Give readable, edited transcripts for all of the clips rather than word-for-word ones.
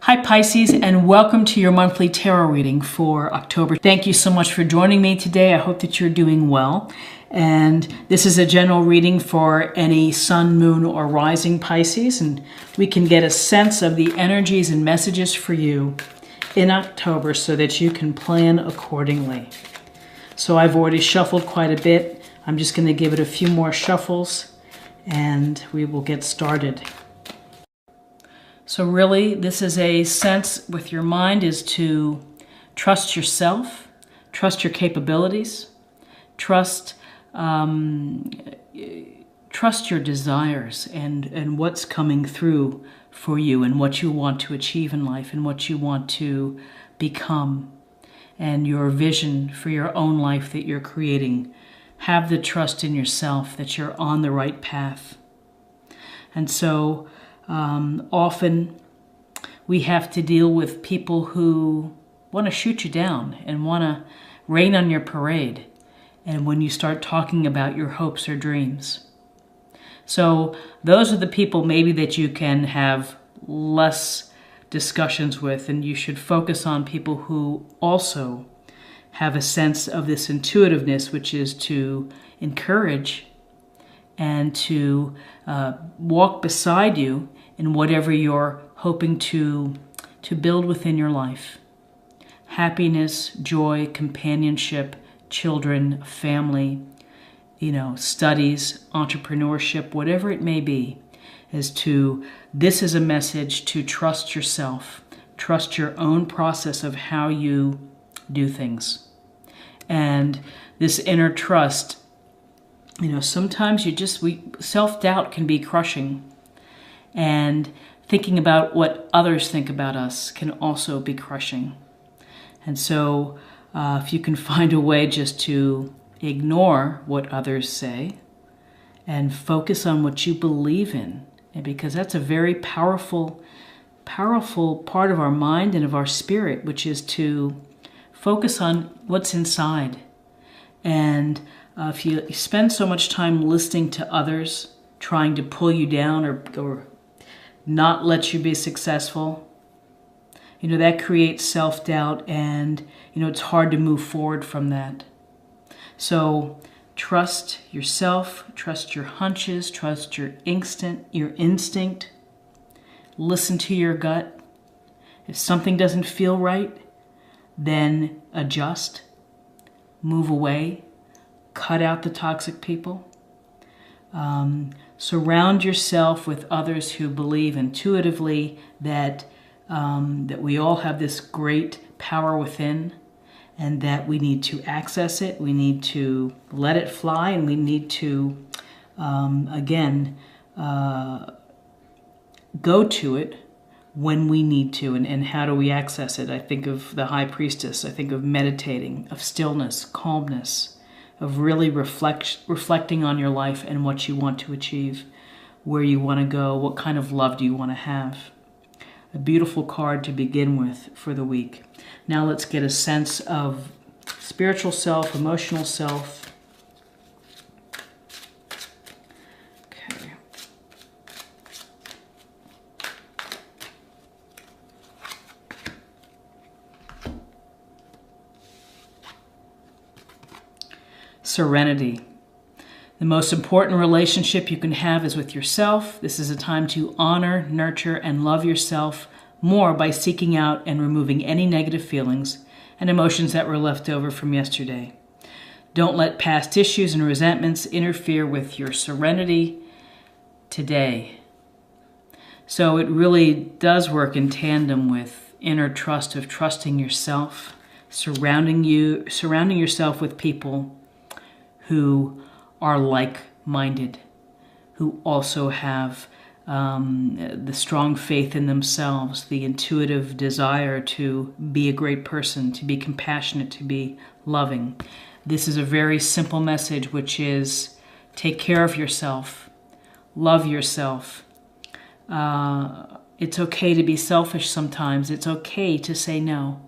Hi Pisces, and welcome to your monthly tarot reading for October. Thank you so much for joining me today. I hope that you're doing well. And this is a general reading for any sun, moon, or rising Pisces, and we can get a sense of the energies and messages for you in October so that you can plan accordingly. So I've already shuffled quite a bit. I'm just going to give it a few more shuffles and we will get started. So really, this is a sense with your mind is to trust yourself, trust your capabilities, trust your desires and what's coming through for you and what you want to achieve in life and what you want to become and your vision for your own life that you're creating. Have the trust in yourself that you're on the right path. And so often we have to deal with people who want to shoot you down and want to rain on your parade. And when you start talking about your hopes or dreams. So those are the people maybe that you can have less discussions with, and you should focus on people who also have a sense of this intuitiveness, which is to encourage and to walk beside you in whatever you're hoping to build within your life. Happiness, joy, companionship, children, family, studies, entrepreneurship, whatever it may be, this is a message to trust yourself, trust your own process of how you do things. And this inner trust, sometimes self-doubt can be crushing, and thinking about what others think about us can also be crushing. And so if you can find a way just to ignore what others say and focus on what you believe in, and because that's a very powerful part of our mind and of our spirit, which is to focus on what's inside. And if you spend so much time listening to others, trying to pull you down or not let you be successful, that creates self-doubt, and it's hard to move forward from that. So trust yourself, trust your hunches, trust your instinct. Listen to your gut. If something doesn't feel right, then adjust, move away, cut out the toxic people. Surround yourself with others who believe intuitively that we all have this great power within, and that we need to access it, we need to let it fly, and we need to, go to it when we need to. And how do we access it? I think of the High Priestess. I think of meditating, of stillness, calmness, of really reflecting on your life and what you want to achieve, where you want to go, what kind of love do you want to have. A beautiful card to begin with for the week. Now let's get a sense of spiritual self, emotional self. Okay. Serenity. The most important relationship you can have is with yourself. This is a time to honor, nurture, and love yourself more by seeking out and removing any negative feelings and emotions that were left over from yesterday. Don't let past issues and resentments interfere with your serenity today. So it really does work in tandem with inner trust of trusting yourself, surrounding yourself with people who are like-minded, who also have the strong faith in themselves, the intuitive desire to be a great person, to be compassionate, to be loving. This is a very simple message, which is take care of yourself, love yourself. It's okay to be selfish sometimes. It's okay to say no.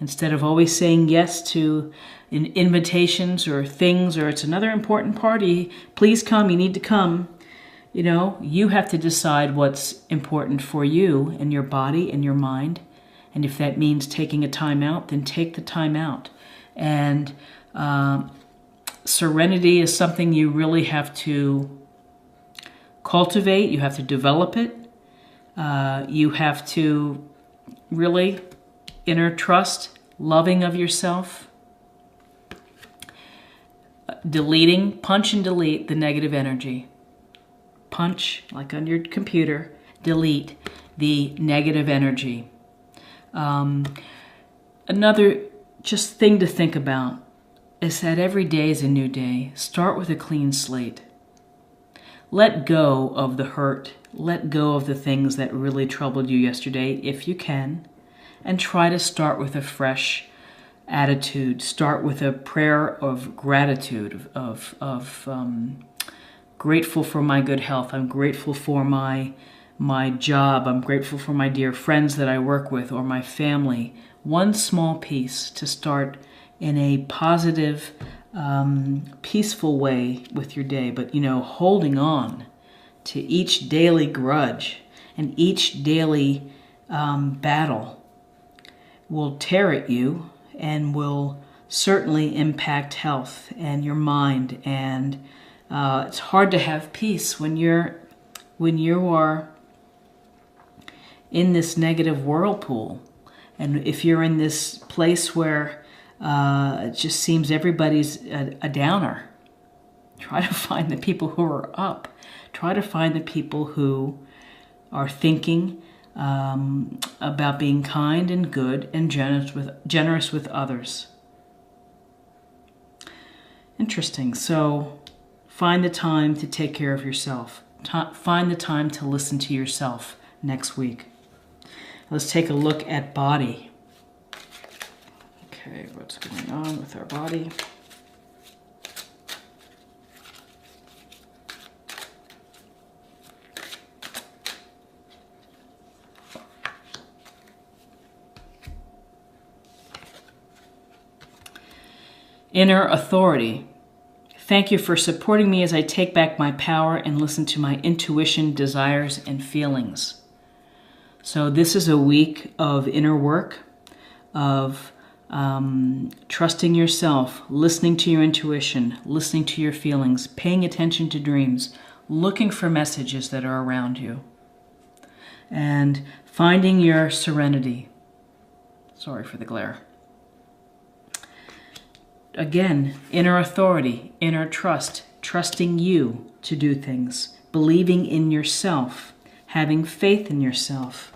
Instead of always saying yes to invitations or things, or it's another important party, please come, you need to come. you know, you have to decide what's important for you and your body and your mind. And if that means taking a time out, then take the time out. And serenity is something you really have to cultivate. You have to develop it. You have to really inner trust, loving of yourself, punch and delete the negative energy. Punch, like on your computer, delete the negative energy. Another just thing to think about is that every day is a new day. Start with a clean slate. Let go of the hurt. Let go of the things that really troubled you yesterday, if you can, and try to start with a fresh attitude. Start with a prayer of gratitude, of grateful for my good health. I'm grateful for my job. I'm grateful for my dear friends that I work with or my family. One small piece to start in a positive, peaceful way with your day. But, you know, holding on to each daily grudge and each daily battle will tear at you and will certainly impact health and your mind. And it's hard to have peace when you are in this negative whirlpool. And if you're in this place where it just seems everybody's a downer, try to find the people who are up. Try to find the people who are thinking about being kind and good and generous with others. Interesting. So find the time to take care of yourself. Find the time to listen to yourself next week. Let's take a look at body. Okay, what's going on with our body? Inner authority. Thank you for supporting me as I take back my power and listen to my intuition, desires, and feelings. So this is a week of inner work, of trusting yourself, listening to your intuition, listening to your feelings, paying attention to dreams, looking for messages that are around you, and finding your serenity. Sorry for the glare. Again, inner authority, inner trust, trusting you to do things, believing in yourself, having faith in yourself.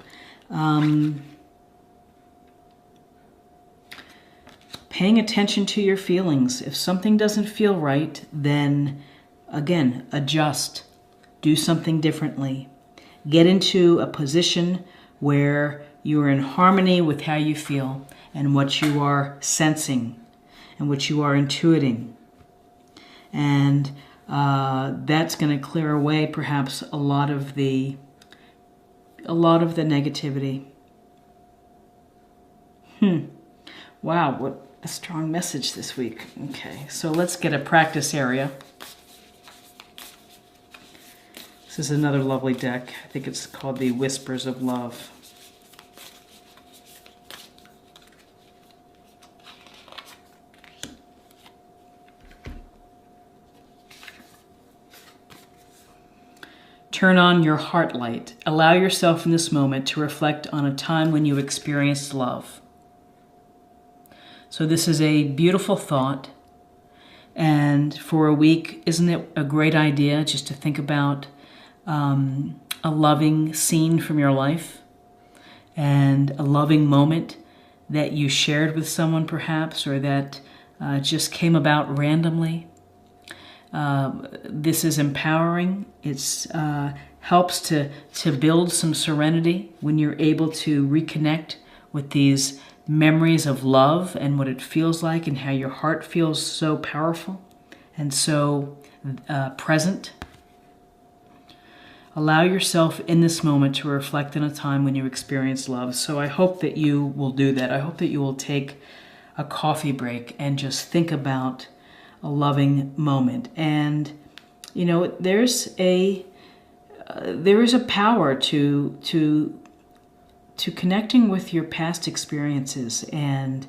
Paying attention to your feelings. If something doesn't feel right, then again, adjust. Do something differently. Get into a position where you are in harmony with how you feel and what you are sensing and what you are intuiting. And that's going to clear away perhaps a lot of the negativity. Wow, what a strong message this week. Okay, so let's get a practice area. This is another lovely deck. I think it's called the Whispers of Love. Turn on your heart light. Allow yourself in this moment to reflect on a time when you experienced love. So this is a beautiful thought. And for a week, isn't it a great idea just to think about a loving scene from your life and a loving moment that you shared with someone perhaps, or that just came about randomly? This is empowering. It's helps to build some serenity when you're able to reconnect with these memories of love and what it feels like and how your heart feels so powerful and so present. Allow yourself in this moment to reflect on a time when you experienced love. So I hope that you will do that. I hope that you will take a coffee break and just think about a loving moment. And, you know, there's a there is a power to connecting with your past experiences, and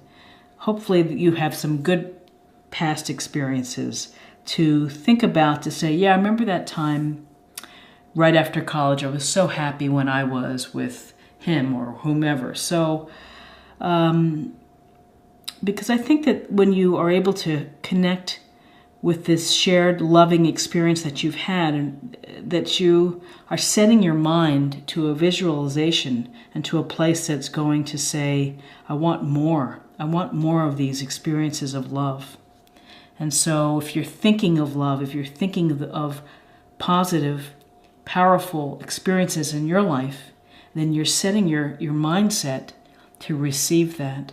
hopefully you have some good past experiences to think about, to say, yeah, I remember that time right after college. I was so happy when I was with him or whomever. So, because I think that when you are able to connect with this shared loving experience that you've had, and that you are setting your mind to a visualization and to a place that's going to say, I want more. I want more of these experiences of love. And so if you're thinking of love, if you're thinking of positive, powerful experiences in your life, then you're setting your mindset to receive that.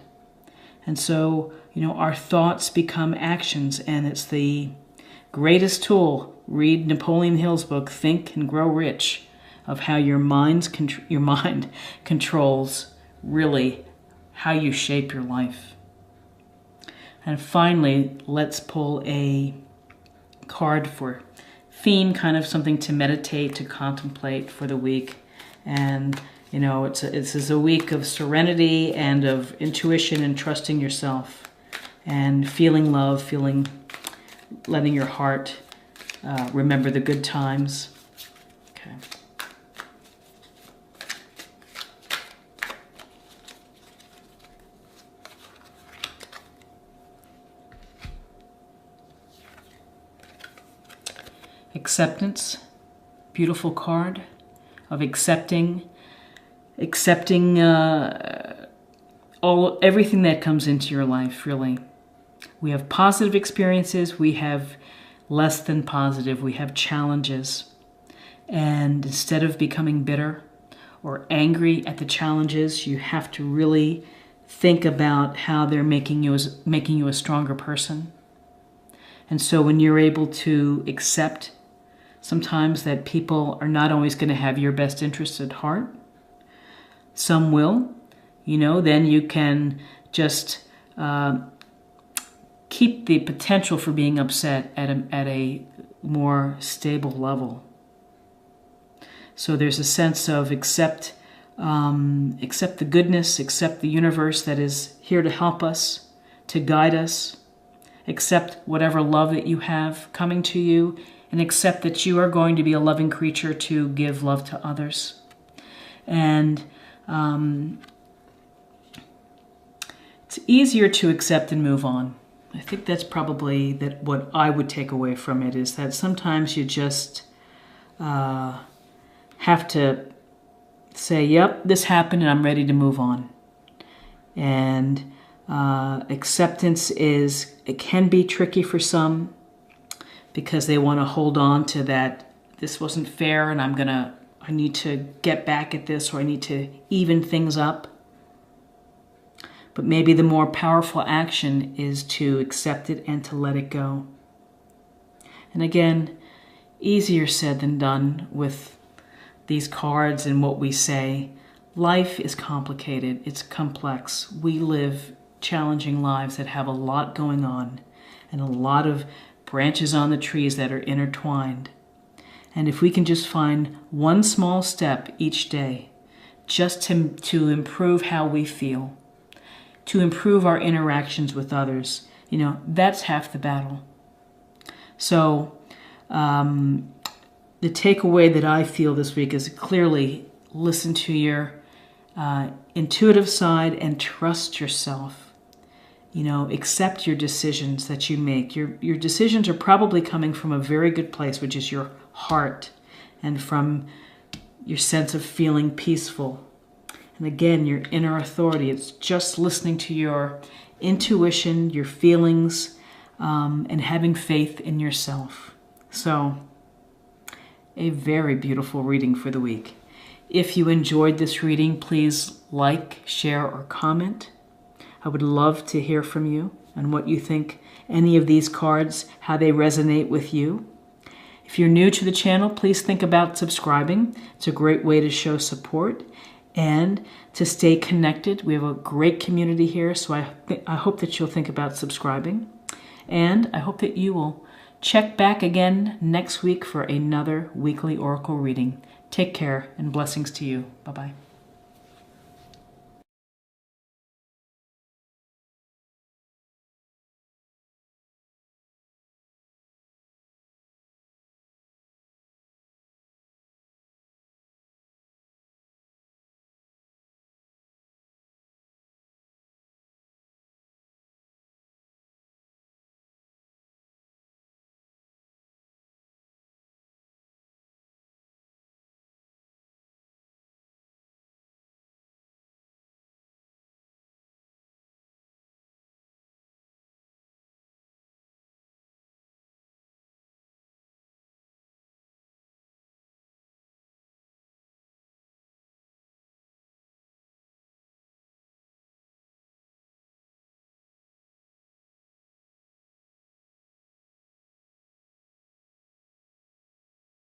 And so, our thoughts become actions, and it's the greatest tool. Read Napoleon Hill's book, Think and Grow Rich, of how your mind controls really how you shape your life. And finally, let's pull a card for theme, kind of something to meditate, to contemplate for the week. And it's a week of serenity and of intuition and trusting yourself and feeling love, letting your heart remember the good times. Okay. Acceptance, beautiful card of accepting everything that comes into your life, really. We have positive experiences, we have less than positive, we have challenges. And instead of becoming bitter or angry at the challenges, you have to really think about how they're making you a stronger person. And so when you're able to accept sometimes that people are not always going to have your best interests at heart, some will, then you can just keep the potential for being upset at a more stable level. So there's a sense of accept the goodness, accept the universe that is here to help us, to guide us, accept whatever love that you have coming to you, and accept that you are going to be a loving creature to give love to others. And it's easier to accept and move on. I think that's probably what I would take away from it, is that sometimes you just have to say, yep, this happened and I'm ready to move on. And acceptance it can be tricky for some, because they want to hold on to that, this wasn't fair and I need to get back at this, or I need to even things up. But maybe the more powerful action is to accept it and to let it go. And again, easier said than done with these cards and what we say. Life is complicated, it's complex. We live challenging lives that have a lot going on and a lot of branches on the trees that are intertwined. And if we can just find one small step each day, just to improve how we feel, to improve our interactions with others, that's half the battle. So the takeaway that I feel this week is clearly listen to your intuitive side and trust yourself. Accept your decisions that you make. Your decisions are probably coming from a very good place, which is your heart, and from your sense of feeling peaceful. And again, your inner authority. It's just listening to your intuition, your feelings, and having faith in yourself. So, a very beautiful reading for the week. If you enjoyed this reading, please like, share, or comment. I would love to hear from you and what you think any of these cards, how they resonate with you. If you're new to the channel, please think about subscribing. It's a great way to show support and to stay connected. We have a great community here, so I hope that you'll think about subscribing. And I hope that you will check back again next week for another weekly oracle reading. Take care and blessings to you. Bye-bye.